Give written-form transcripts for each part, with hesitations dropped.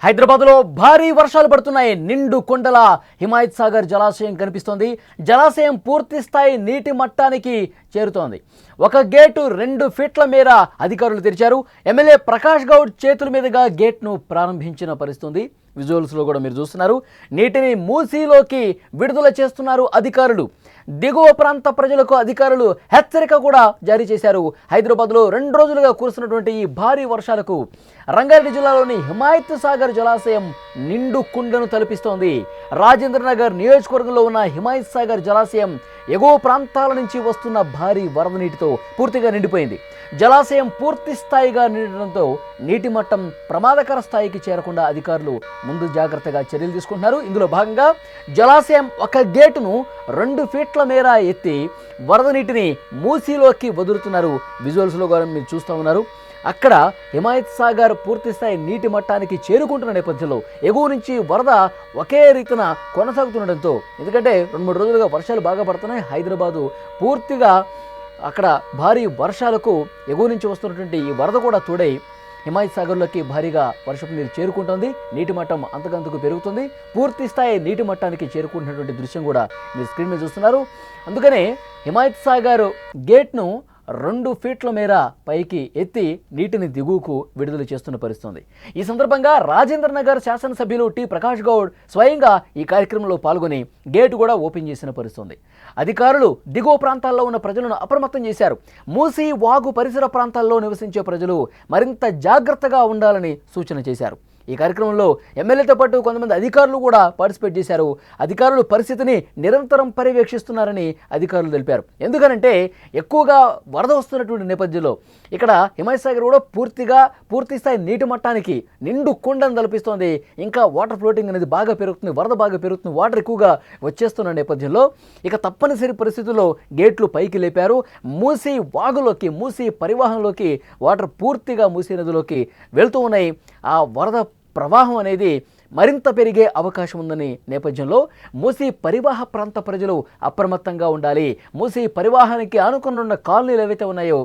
హైదరాబాద్లో భారీ వర్షాలు పడుతున్నాయి. నిండు కొండల హిమాయత్ సాగర్ జలాశయం కనిపిస్తోంది. జలాశయం పూర్తి స్థాయి నీటి మట్టానికి చేరుతోంది. ఒక గేటు 2 ఫీట్ల మేర అధికారులు తెరిచారు. ఎమ్మెల్యే ప్రకాష్ గౌడ్ చేతుల మీదుగా గేట్ను ప్రారంభించిన పరిస్థితి. విజువల్స్లో కూడా మీరు చూస్తున్నారు. నీటిని మూసీలోకి విడుదల చేస్తున్నారు అధికారులు. దిగువ ప్రాంత ప్రజలకు అధికారులు హెచ్చరిక కూడా జారీ చేశారు. హైదరాబాద్లో 2 రోజులుగా కురుస్తున్నటువంటి ఈ భారీ వర్షాలకు రంగారెడ్డి జిల్లాలోని హిమాయత్ సాగర్ జలాశయం నిండు కుండను తలపిస్తోంది. రాజేంద్ర నగర్ నియోజకవర్గంలో ఉన్న హిమాయత్ సాగర్ జలాశయం ఎగువ ప్రాంతాల నుంచి వస్తున్న భారీ వరద నీటితో పూర్తిగా నిండిపోయింది. జలాశయం పూర్తి స్థాయిగా నిండడంతో నీటి మట్టం ప్రమాదకర స్థాయికి చేరకుండా అధికారులు ముందు జాగ్రత్తగా చర్యలు తీసుకుంటున్నారు. ఇందులో భాగంగా జలాశయం ఒక గేటును 2 ఫీట్ల మేర ఎత్తి వరద నీటిని మూసీలోకి వదులుతున్నారు. విజువల్స్లో కూడా మీరు చూస్తూ ఉన్నారు. అక్కడ హిమాయత్ సాగర్ పూర్తి స్థాయి నీటి మట్టానికి చేరుకుంటున్న నేపథ్యంలో ఎగువ నుంచి వరద ఒకే రీతిన కొనసాగుతుండటంతో, ఎందుకంటే 2-3 రోజులుగా వర్షాలు బాగా పడుతున్నాయి. హైదరాబాదు పూర్తిగా అక్కడ భారీ వర్షాలకు ఎగువ నుంచి వస్తున్నటువంటి ఈ వరద కూడా తోడై హిమాయత్ సాగర్లోకి భారీగా వర్షపు నీరు చేరుకుంటుంది. నీటి మట్టం అంతకంతకు పెరుగుతుంది. పూర్తి స్థాయి నీటి మట్టానికి చేరుకుంటున్నటువంటి దృశ్యం కూడా మీరు స్క్రీన్ మీద చూస్తున్నారు. అందుకనే హిమాయత్ సాగర్ గేట్ను 2 ఫీట్ల మేర పైకి ఎత్తి నీటిని దిగువకు విడుదల చేస్తున్న పరిస్థితి. ఈ సందర్భంగా రాజేంద్ర నగర్ శాసనసభ్యులు టి ప్రకాష్ గౌడ్ స్వయంగా ఈ కార్యక్రమంలో పాల్గొని గేటు కూడా ఓపెన్ చేసిన పరిస్థితి. అధికారులు దిగువ ప్రాంతాల్లో ఉన్న ప్రజలను అప్రమత్తం చేశారు. మూసీ వాగు పరిసర ప్రాంతాల్లో నివసించే ప్రజలు మరింత జాగ్రత్తగా ఉండాలని సూచన చేశారు. ఈ కార్యక్రమంలో ఎమ్మెల్యేతో పాటు కొంతమంది అధికారులు కూడా పార్టిసిపేట్ చేశారు. అధికారులు పరిస్థితిని నిరంతరం పర్యవేక్షిస్తున్నారని అధికారులు తెలిపారు. ఎందుకనంటే ఎక్కువగా వరద వస్తున్నటువంటి నేపథ్యంలో ఇక్కడ హిమాయత్ సాగర్ కూడా పూర్తి స్థాయి నీటి మట్టానికి నిండు కుండను తలపిస్తోంది. ఇంకా వాటర్ ఫ్లోటింగ్ అనేది బాగా పెరుగుతుంది, వరద బాగా పెరుగుతుంది, వాటర్ ఎక్కువగా వచ్చేస్తున్న నేపథ్యంలో ఇక తప్పనిసరి పరిస్థితుల్లో గేట్లు పైకి లేపారు. మూసీ వాగులోకి, మూసీ పరివాహంలోకి వాటర్ పూర్తిగా మూసీ నదిలోకి వెళ్తూ ఉన్నాయి. ఆ వరద ప్రవాహం అనేది మరింత పెరిగే అవకాశం ఉందని నేపథ్యంలో మూసీ పరివాహ ప్రాంత ప్రజలు అప్రమత్తంగా ఉండాలి. మూసీ పరివాహానికి ఆనుకుని ఉన్న కాలనీలు ఏవైతే ఉన్నాయో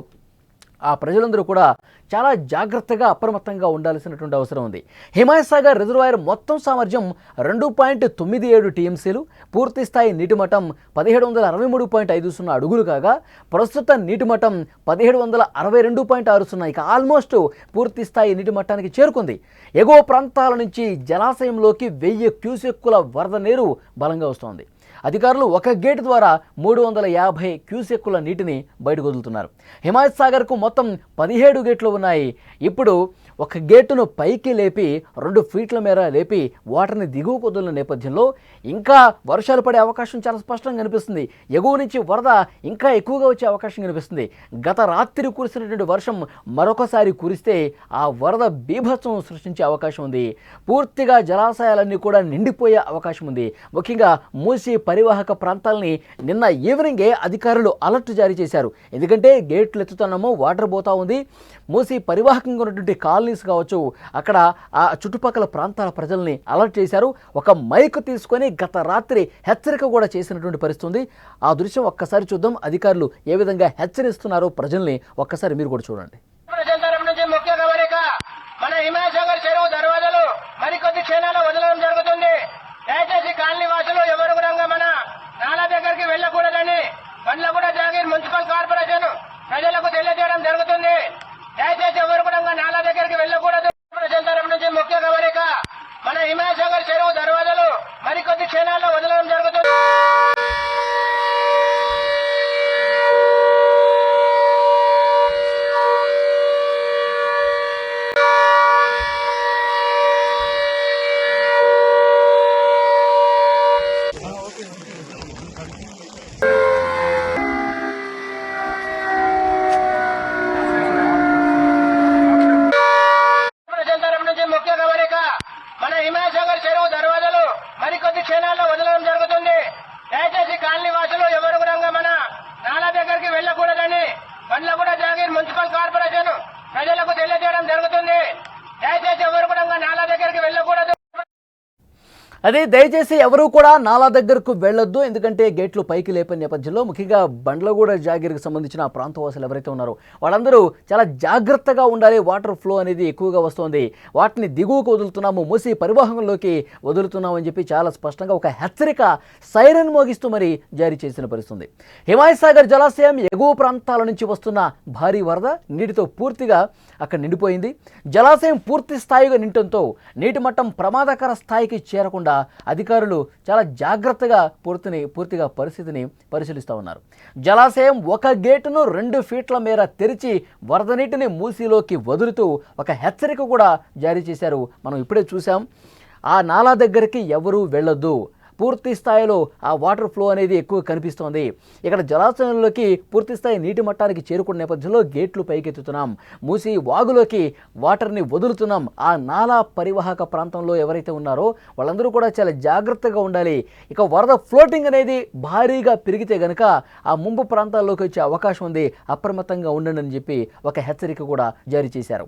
ఆ ప్రజలందరూ కూడా చాలా జాగ్రత్తగా అప్రమత్తంగా ఉండాల్సినటువంటి అవసరం ఉంది. హిమాయత్ సాగర్ రిజర్వాయర్ మొత్తం సామర్థ్యం 2.97 టీఎంసీలు, పూర్తి స్థాయి నీటి మట్టం 1763.50 అడుగులు కాగా ప్రస్తుత నీటి మట్టం 1762.60. ఇక ఆల్మోస్ట్ పూర్తి స్థాయి నీటి మట్టానికి చేరుకుంది. ఎగువ ప్రాంతాల నుంచి జలాశయంలోకి 1000 క్యూసెక్కుల వరద నీరు బలంగా వస్తోంది. అధికారులు ఒక గేటు ద్వారా 350 క్యూసెక్కుల నీటిని బయటకు వదులుతున్నారు. హిమాయత్ సాగర్కు మొత్తం 17 గేట్లు ఉన్నాయి. ఇప్పుడు ఒక గేటును పైకి లేపి 2 ఫీట్ల మేర లేపి వాటర్ని దిగువకు వదులున్న నేపథ్యంలో ఇంకా వర్షాలు పడే అవకాశం చాలా స్పష్టంగా కనిపిస్తుంది. ఎగువ నుంచి వరద ఇంకా ఎక్కువగా వచ్చే అవకాశం కనిపిస్తుంది. గత రాత్రి కురిసినటువంటి వర్షం మరొకసారి కురిస్తే ఆ వరద బీభత్సం సృష్టించే అవకాశం ఉంది. పూర్తిగా జలాశయాలన్నీ కూడా నిండిపోయే అవకాశం ఉంది. ముఖ్యంగా మూసీ పరివాహక ప్రాంతాలని నిన్న ఈవినింగే అధికారులు అలర్ట్ జారీ చేశారు. ఎందుకంటే గేట్లు ఎత్తుతున్నామో వాటర్ పోతా ఉంది. మూసీ పరివాహకంగా ఉన్నటువంటి కాలనీస్ కావచ్చు, అక్కడ ఆ చుట్టుపక్కల ప్రాంతాల ప్రజల్ని అలర్ట్ చేశారు. ఒక మైక్ తీసుకొని గత రాత్రి హెచ్చరిక కూడా చేసినటువంటి పరిస్థితి ఉంది. ఆ దృశ్యం ఒక్కసారి చూద్దాం. అధికారులు ఏ విధంగా హెచ్చరిస్తున్నారో ప్రజల్ని ఒక్కసారి మీరు కూడా చూడండి. మన హిమాయత్ సాగర్ చెరువు దర్వాజాలు మరికొద్ది క్షణాల్లో వదలడం జరుగుతుంది. దయచేసి కాలనీ వాసులు ఎవరు కూడా మన నాలా దగ్గరికి వెళ్లకూడదని బండ్లగూడ జాగీర్ మున్సిపల్ కార్పొరేషన్ ప్రజలకు తెలియజేయడం జరుగుతుంది. దయచేసి ఎవరు కూడా నాలా దగ్గరికి వెళ్లకూడదు. ప్రజల తరఫు నుంచి ముఖ్య గమనిక, మన హిమాయత్ సాగర్ చెరువు దర్వాజాలు మరికొద్ది క్షణాల్లో వదలడం జరుగుతుంది. అదే దయచేసి ఎవరు కూడా నాలా దగ్గరకు వెళ్ళొద్దు, ఎందుకంటే గేట్లు పైకి లేపే నేపథ్యంలో ముఖ్యంగా బండ్లగూడ జాగీర్కి సంబంధించిన ప్రాంతవాసులు ఎవరైతే ఉన్నారో వాళ్ళందరూ చాలా జాగ్రత్తగా ఉండాలి. వాటర్ ఫ్లో అనేది ఎక్కువగా వస్తుంది, వాటిని దిగువకు వదులుతున్నాము, మూసి పరివాహంలోకి వదులుతున్నాము అని చెప్పి చాలా స్పష్టంగా ఒక హెచ్చరిక సైరన్ మోగిస్తూ మరి జారీ చేసిన పరిస్థితుంది. హిమాయత్ సాగర్ జలాశయం ఎగువ ప్రాంతాల నుంచి వస్తున్న భారీ వరద నీటితో పూర్తిగా అక్కడ నిండిపోయింది. జలాశయం పూర్తి స్థాయిగా నిండటంతో నీటి మట్టం ప్రమాదకర స్థాయికి చేరకుండా అధికారులు చాలా జాగ్రత్తగా పూర్తిగా పరిస్థితిని పరిశీలిస్తూ ఉన్నారు. జలాశయం ఒక గేటును 2 ఫీట్ల మేర తెరిచి వరద నీటిని మూసీలోకి వదులుతూ ఒక హెచ్చరిక కూడా జారీ చేశారు. మనం ఇప్పుడే చూసాం. ఆ నాలా దగ్గరికి ఎవరూ వెళ్ళొద్దు, పూర్తి స్థాయిలో ఆ వాటర్ ఫ్లో అనేది ఎక్కువ కనిపిస్తోంది. ఇక్కడ జలాశయంలోకి పూర్తి స్థాయి నీటి మట్టానికి చేరుకున్న నేపథ్యంలో గేట్లు పైకెత్తుతున్నాం, మూసి వాగులోకి వాటర్ని వదులుతున్నాం. ఆ నాలా పరివాహక ప్రాంతంలో ఎవరైతే ఉన్నారో వాళ్ళందరూ కూడా చాలా జాగ్రత్తగా ఉండాలి. ఇక వరద ఫ్లోటింగ్ అనేది భారీగా పెరిగితే గనక ఆ ముంపు ప్రాంతాల్లోకి వచ్చే అవకాశం ఉంది, అప్రమత్తంగా ఉండండి అని చెప్పి ఒక హెచ్చరిక కూడా జారీ చేశారు.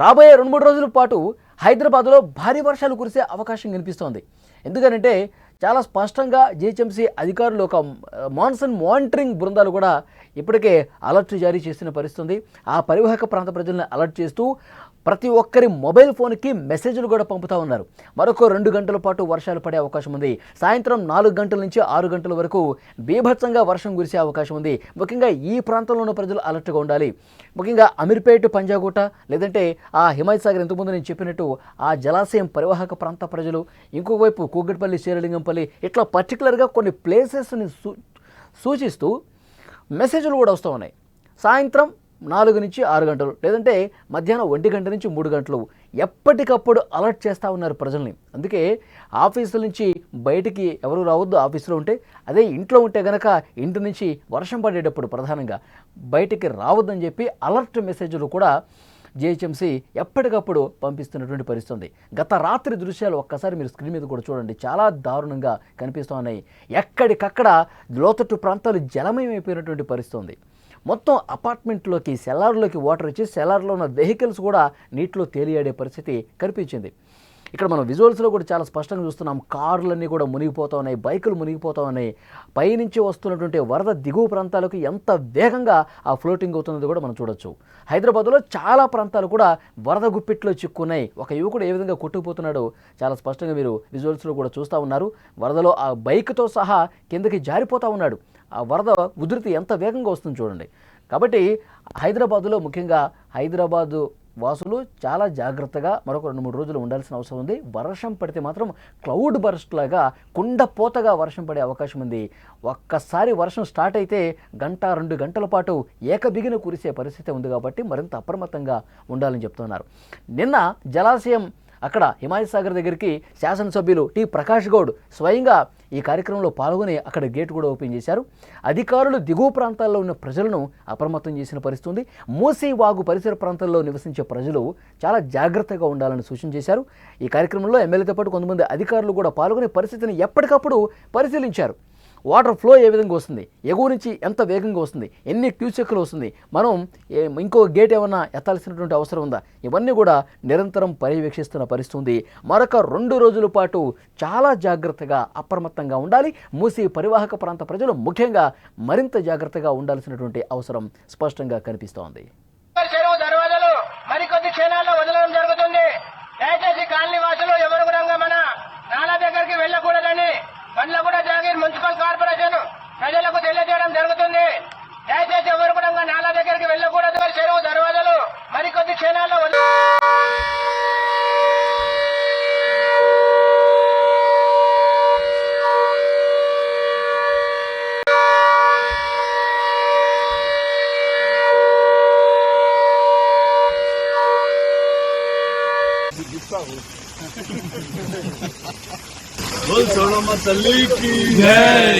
రాబోయే 2-3 రోజుల పాటు హైదరాబాద్లో భారీ వర్షాలు కురిసే అవకాశం కనిపిస్తోంది. ఎందుకంటే చాలా స్పష్టంగా జిహెచ్ఎంసీ అధికారులు ఒక మాన్సూన్ మానిటరింగ్ బృందాలు కూడా ఇప్పటికే అలర్ట్ జారీ చేసిన పరిస్థితుంది. ఆ పరివాహక ప్రాంత ప్రజలను అలర్ట్ చేస్తూ ప్రతి ఒక్కరి మొబైల్ ఫోన్కి మెసేజ్లు కూడా పంపుతూ ఉన్నారు. మరొక 2 గంటల పాటు వర్షాలు పడే అవకాశం ఉంది. సాయంత్రం 4 గంటల నుంచి 6 గంటల వరకు బీభత్సంగా వర్షం కురిసే అవకాశం ఉంది. ముఖ్యంగా ఈ ప్రాంతంలో ఉన్న ప్రజలు అలర్ట్గా ఉండాలి. ముఖ్యంగా అమీర్పేట్, పంజాగుట్ట, లేదంటే ఆ హిమాయత్ సాగర్ ఇంతకుముందు నేను చెప్పినట్టు ఆ జలాశయం పరివాహక ప్రాంత ప్రజలు, ఇంకోవైపు కూకట్పల్లి, శేరలింగంపల్లి, ఇట్లా పర్టికులర్గా కొన్ని ప్లేసెస్ని సూచిస్తూ మెసేజ్లు కూడా వస్తూ ఉన్నాయి. సాయంత్రం 4 నుంచి 6 గంటలు, లేదంటే మధ్యాహ్నం 1 గంట నుంచి 3 గంటలు ఎప్పటికప్పుడు అలర్ట్ చేస్తూ ఉన్నారు ప్రజల్ని. అందుకే ఆఫీసుల నుంచి బయటికి ఎవరు రావద్దు, ఆఫీసులో ఉంటే. అదే ఇంట్లో ఉంటే కనుక ఇంటి నుంచి వర్షం పడేటప్పుడు ప్రధానంగా బయటికి రావద్దని చెప్పి అలర్ట్ మెసేజ్లు కూడా జిహెచ్ఎంసీ ఎప్పటికప్పుడు పంపిస్తున్నటువంటి పరిస్థితుంది. గత రాత్రి దృశ్యాలు ఒక్కసారి మీరు స్క్రీన్ మీద కూడా చూడండి, చాలా దారుణంగా కనిపిస్తూ ఉన్నాయి. ఎక్కడికక్కడ లోతట్టు ప్రాంతాలు జలమయమైపోయినటువంటి పరిస్థితుంది. మొత్తం అపార్ట్మెంట్లోకి, సెల్లార్లోకి వాటర్ వచ్చి సెల్లార్లో ఉన్న వెహికల్స్ కూడా నీటిలో తేలియాడే పరిస్థితి కనిపించింది. ఇక్కడ మనం విజువల్స్లో కూడా చాలా స్పష్టంగా చూస్తున్నాం. కార్లన్నీ కూడా మునిగిపోతూ ఉన్నాయి, బైకులు మునిగిపోతూ ఉన్నాయి. పైనుంచి వస్తున్నటువంటి వరద దిగువ ప్రాంతాలకు ఎంత వేగంగా ఆ ఫ్లోటింగ్ అవుతున్నది కూడా మనం చూడొచ్చు. హైదరాబాద్లో చాలా ప్రాంతాలు కూడా వరద గుప్పిట్లో చిక్కున్నాయి. ఒక యువకుడు ఏ విధంగా కొట్టుకుపోతున్నాడో చాలా స్పష్టంగా మీరు విజువల్స్లో కూడా చూస్తూ ఉన్నారు. వరదలో ఆ బైక్తో సహా కిందకి జారిపోతూ ఉన్నాడు. ఆ వరద ఉధృతి ఎంత వేగంగా వస్తుంది చూడండి. కాబట్టి హైదరాబాదులో ముఖ్యంగా హైదరాబాదు వాసులు చాలా జాగ్రత్తగా మరొక 2-3 రోజులు ఉండాల్సిన అవసరం ఉంది. వర్షం పడితే మాత్రం క్లౌడ్ బర్స్ట్ లాగా కుండపోతగా వర్షం పడే అవకాశం ఉంది. ఒక్కసారి వర్షం స్టార్ట్ అయితే 1-2 గంటల పాటు ఏకబిగిన కురిసే పరిస్థితి ఉంది. కాబట్టి మరింత అప్రమత్తంగా ఉండాలని చెప్తున్నారు. నిన్న జలాశయం అక్కడ హిమాయత్ సాగర్ దగ్గరికి శాసనసభ్యులు టి ప్రకాష్ గౌడ్ స్వయంగా ఈ కార్యక్రమంలో పాల్గొని అక్కడ గేట్ కూడా ఓపెన్ చేశారు. అధికారులు దిగువ ప్రాంతాల్లో ఉన్న ప్రజలను అప్రమత్తం చేసిన పరిస్థితి ఉంది. మూసీ వాగు పరిసర ప్రాంతాల్లో నివసించే ప్రజలు చాలా జాగ్రత్తగా ఉండాలని సూచన చేశారు. ఈ కార్యక్రమంలో ఎమ్మెల్యేతో పాటు కొంతమంది అధికారులు కూడా పాల్గొనే పరిస్థితిని ఎప్పటికప్పుడు పరిశీలించారు. వాటర్ ఫ్లో ఏ విధంగా వస్తుంది, ఎగువ నుంచి ఎంత వేగంగా వస్తుంది, ఎన్ని క్యూసెక్లు వస్తుంది, మనం ఇంకో గేట్ ఏమన్నా ఎత్తాల్సినటువంటి అవసరం ఉందా, ఇవన్నీ కూడా నిరంతరం పర్యవేక్షిస్తున్న పరిస్థితి. మరొక 2 రోజుల పాటు చాలా జాగ్రత్తగా అప్రమత్తంగా ఉండాలి. మూసీ పరివాహక ప్రాంత ప్రజలు ముఖ్యంగా మరింత జాగ్రత్తగా ఉండాల్సినటువంటి అవసరం స్పష్టంగా కనిపిస్తోంది. చెరువు దర్వాజాలు మరికొద్ది క్షణాల్లో వదలడం జరుగుతుంది. దయచేసి కాలనీ వాసులు ఎవరు కూడా మన నాలా దగ్గరికి వెళ్ళకూడదని బండ్లగూడ జాగీర్ మున్సిపల్ కార్పొరేషన్ ప్రజలకు తెలియజేయడం జరుగుతుంది. దయచేసి ఎవరు కూడా నాలా దగ్గరికి వెళ్ళకూడదు. చెరువు దర్వాజాలు మరికొద్ది క్షణాల్లో बोल सोनम्मा तल्ली की जय।